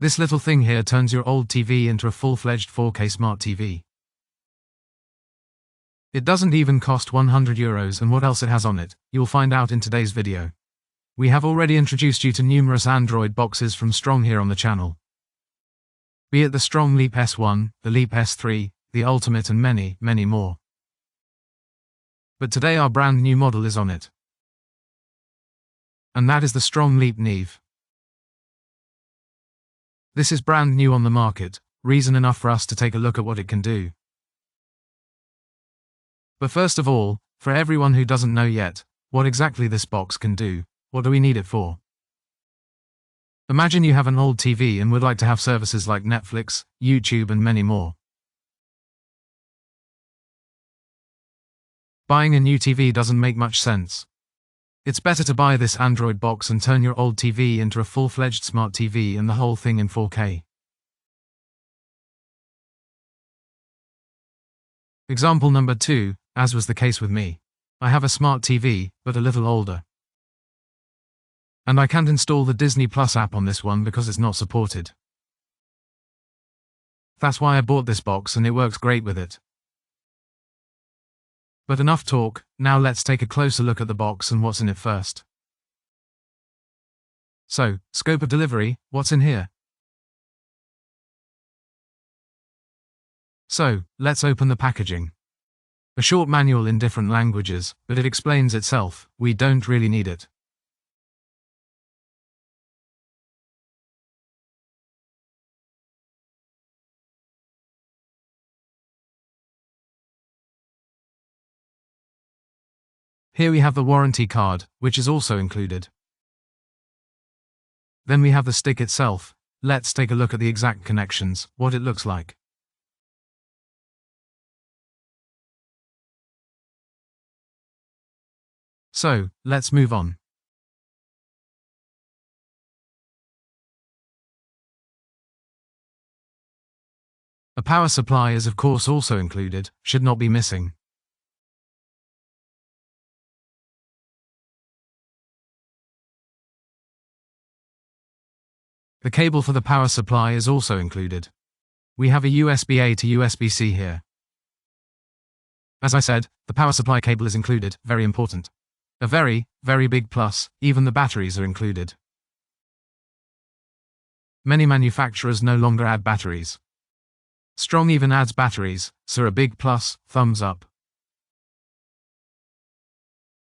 This little thing here turns your old TV into a full-fledged 4K smart TV. It doesn't even cost €100, and what else it has on it, you'll find out in today's video. We have already introduced you to numerous Android boxes from Strong here on the channel. Be it the Strong Leap S1, the Leap S3, the Ultimate and many, many more. But today our brand new model is on it. And that is the Strong Leap-Neve. This is brand new on the market, reason enough for us to take a look at what it can do. But first of all, for everyone who doesn't know yet, what exactly this box can do, what do we need it for? Imagine you have an old TV and would like to have services like Netflix, YouTube and many more. Buying a new TV doesn't make much sense. It's better to buy this Android box and turn your old TV into a full-fledged smart TV and the whole thing in 4K. Example number 2, as was the case with me. I have a smart TV, but a little older. And I can't install the Disney Plus app on this one because it's not supported. That's why I bought this box and it works great with it. But enough talk, now let's take a closer look at the box and what's in it first. So, scope of delivery, what's in here? So, let's open the packaging. A short manual in different languages, but it explains itself, we don't really need it. Here we have the warranty card, which is also included. Then we have the stick itself. Let's take a look at the exact connections, what it looks like. So, let's move on. A power supply is of course also included, should not be missing. The cable for the power supply is also included. We have a USB-A to USB-C here. As I said, the power supply cable is included, very important. A very, very big plus, even the batteries are included. Many manufacturers no longer add batteries. Strong even adds batteries, so a big plus, thumbs up.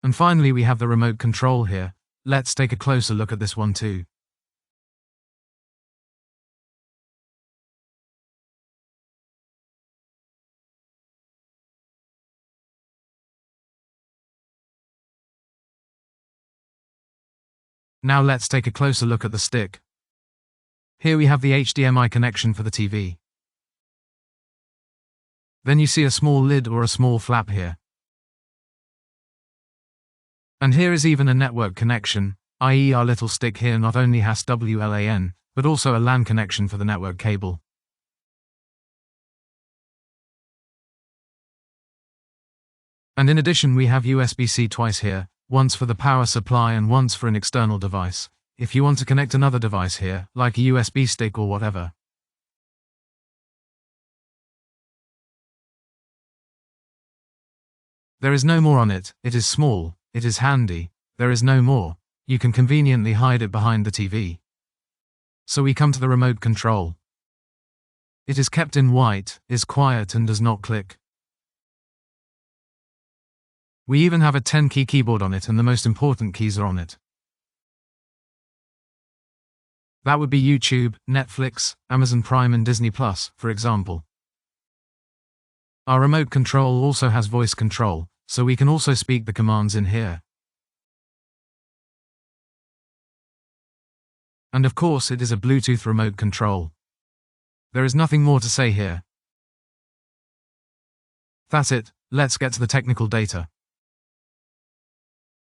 And finally we have the remote control here. Let's take a closer look at this one too. Now let's take a closer look at the stick. Here we have the HDMI connection for the TV. Then you see a small lid or a small flap here. And here is even a network connection, i.e. our little stick here not only has WLAN, but also a LAN connection for the network cable. And in addition we have USB-C twice here, once for the power supply and once for an external device, if you want to connect another device here, like a USB stick or whatever. There is no more on it, it is small, it is handy, there is no more, you can conveniently hide it behind the TV. So we come to the remote control. It is kept in white, is quiet and does not click. We even have a 10-key keyboard on it and the most important keys are on it. That would be YouTube, Netflix, Amazon Prime and Disney Plus, for example. Our remote control also has voice control, so we can also speak the commands in here. And of course it is a Bluetooth remote control. There is nothing more to say here. That's it, let's get to the technical data.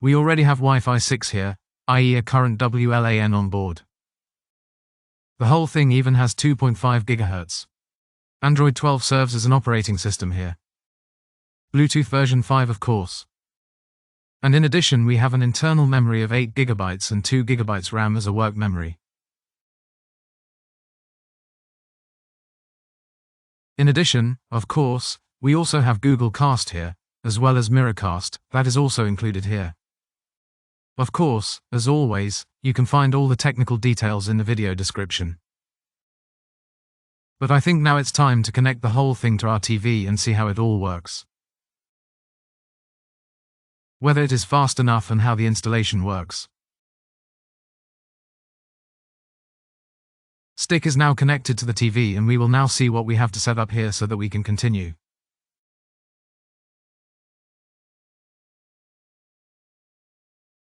We already have Wi-Fi 6 here, i.e. a current WLAN on board. The whole thing even has 2.5 GHz. Android 12 serves as an operating system here. Bluetooth version 5 of course. And in addition we have an internal memory of 8 GB and 2 GB RAM as a work memory. In addition, of course, we also have Google Cast here, as well as Miracast, that is also included here. Of course, as always, you can find all the technical details in the video description. But I think now it's time to connect the whole thing to our TV and see how it all works. Whether it is fast enough and how the installation works. Stick is now connected to the TV and we will now see what we have to set up here so that we can continue.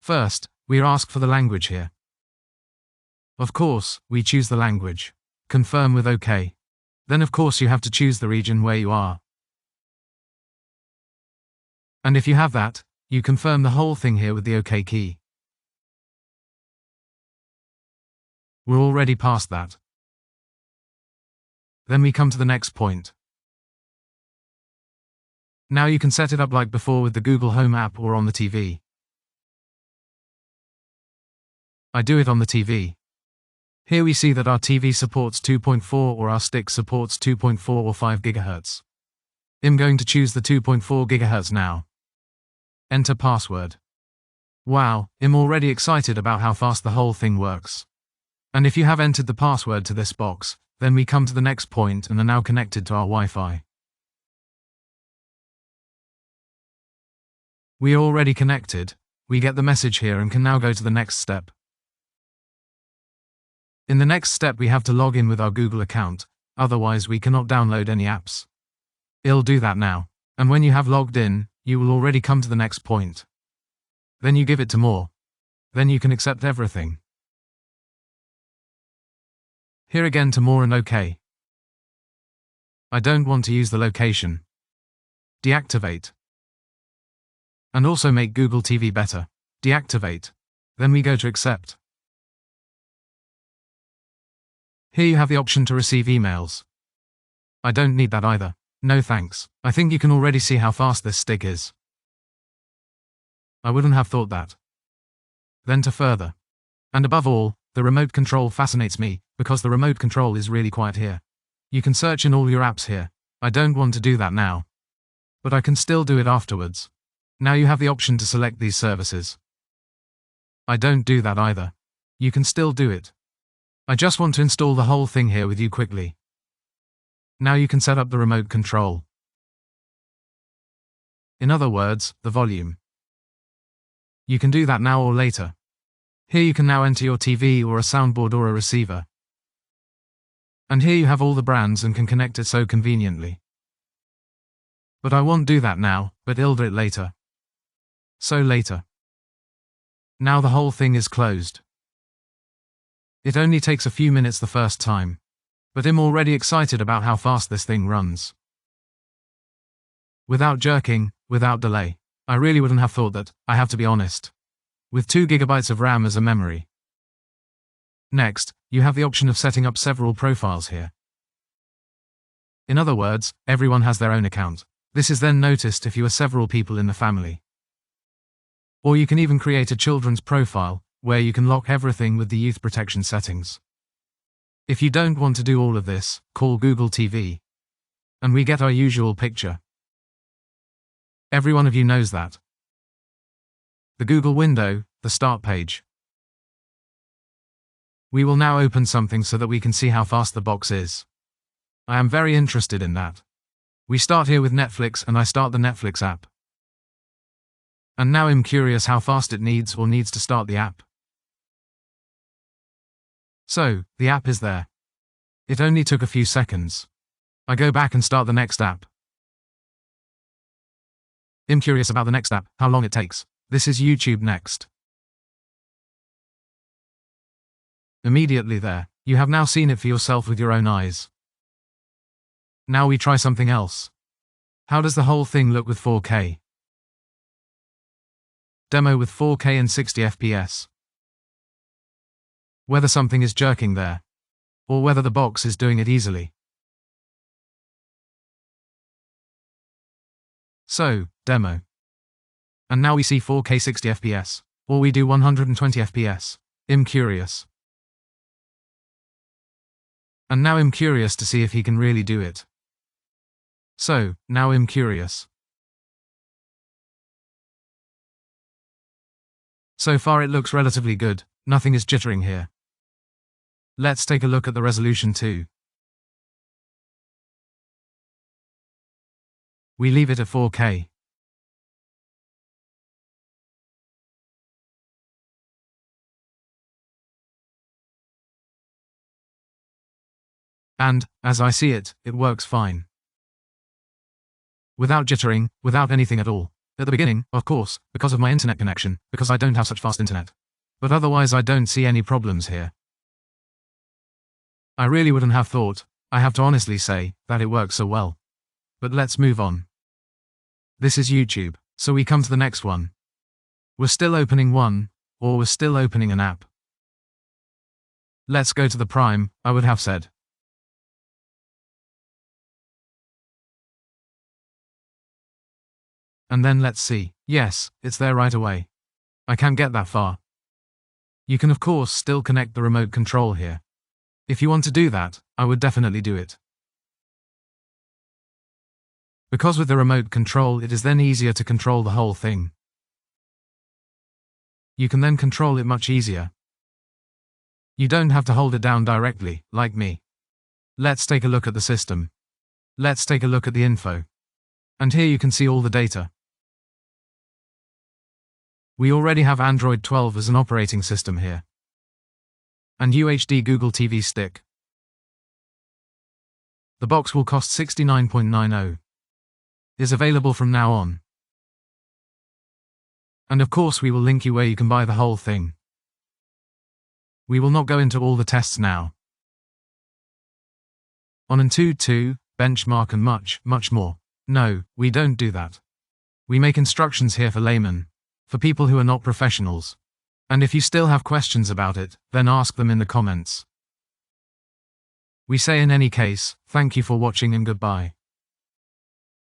First, we are asked for the language here. Of course, we choose the language. Confirm with OK. Then of course you have to choose the region where you are. And if you have that, you confirm the whole thing here with the OK key. We're already past that. Then we come to the next point. Now you can set it up like before with the Google Home app or on the TV. I do it on the TV. Here we see that our TV supports 2.4 or our stick supports 2.4 or 5 GHz. I'm going to choose the 2.4 GHz now. Enter password. Wow, I'm already excited about how fast the whole thing works. And if you have entered the password to this box, then we come to the next point and are now connected to our Wi-Fi. We are already connected. We get the message here and can now go to the next step. In the next step we have to log in with our Google account, otherwise we cannot download any apps. I'll do that now. And when you have logged in, you will already come to the next point. Then you give it to more. Then you can accept everything. Here again to more and OK. I don't want to use the location. Deactivate. And also make Google TV better. Deactivate. Then we go to accept. Here you have the option to receive emails. I don't need that either. No thanks. I think you can already see how fast this stick is. I wouldn't have thought that. Then to further. And above all, the remote control fascinates me, because the remote control is really quiet here. You can search in all your apps here. I don't want to do that now. But I can still do it afterwards. Now you have the option to select these services. I don't do that either. You can still do it. I just want to install the whole thing here with you quickly. Now you can set up the remote control. In other words, the volume. You can do that now or later. Here you can now enter your TV or a soundboard or a receiver. And here you have all the brands and can connect it so conveniently. But I won't do that now, but I'll do it later. So later. Now the whole thing is closed. It only takes a few minutes the first time. But I'm already excited about how fast this thing runs. Without jerking, without delay. I really wouldn't have thought that, I have to be honest. With 2 GB of RAM as a memory. Next, you have the option of setting up several profiles here. In other words, everyone has their own account. This is then noticed if you are several people in the family. Or you can even create a children's profile, where you can lock everything with the youth protection settings. If you don't want to do all of this, call Google TV. And we get our usual picture. Every one of you knows that. The Google window, the start page. We will now open something so that we can see how fast the box is. I am very interested in that. We start here with Netflix and I start the Netflix app. And now I'm curious how fast it needs to start the app. So, the app is there. It only took a few seconds. I go back and start the next app. I'm curious about the next app, how long it takes. This is YouTube next. Immediately there, you have now seen it for yourself with your own eyes. Now we try something else. How does the whole thing look with 4K? Demo with 4K and 60 FPS. Whether something is jerking there, or whether the box is doing it easily. So, demo. And now we see 4K 60 FPS, or we do 120 FPS. I'm curious. And now I'm curious to see if he can really do it. So, now I'm curious. So far it looks relatively good, nothing is jittering here. Let's take a look at the resolution too. We leave it at 4K. And, as I see it, it works fine. Without jittering, without anything at all. At the beginning, of course, because of my internet connection, because I don't have such fast internet. But otherwise I don't see any problems here. I really wouldn't have thought, I have to honestly say, that it works so well. But let's move on. This is YouTube, so we come to the next one. We're still opening one, or we're still opening an app. Let's go to the Prime, I would have said. And then let's see. Yes, it's there right away. I can't get that far. You can of course still connect the remote control here. If you want to do that, I would definitely do it. Because with the remote control it is then easier to control the whole thing. You can then control it much easier. You don't have to hold it down directly, like me. Let's take a look at the system. Let's take a look at the info. And here you can see all the data. We already have Android 12 as an operating system here. And UHD Google TV stick. The box will cost $69.90. Is available from now on. And of course we will link you where you can buy the whole thing. We will not go into all the tests now. On Antutu, benchmark and much, much more. No, we don't do that. We make instructions here for laymen. For people who are not professionals. And if you still have questions about it, then ask them in the comments. We say in any case, thank you for watching and goodbye.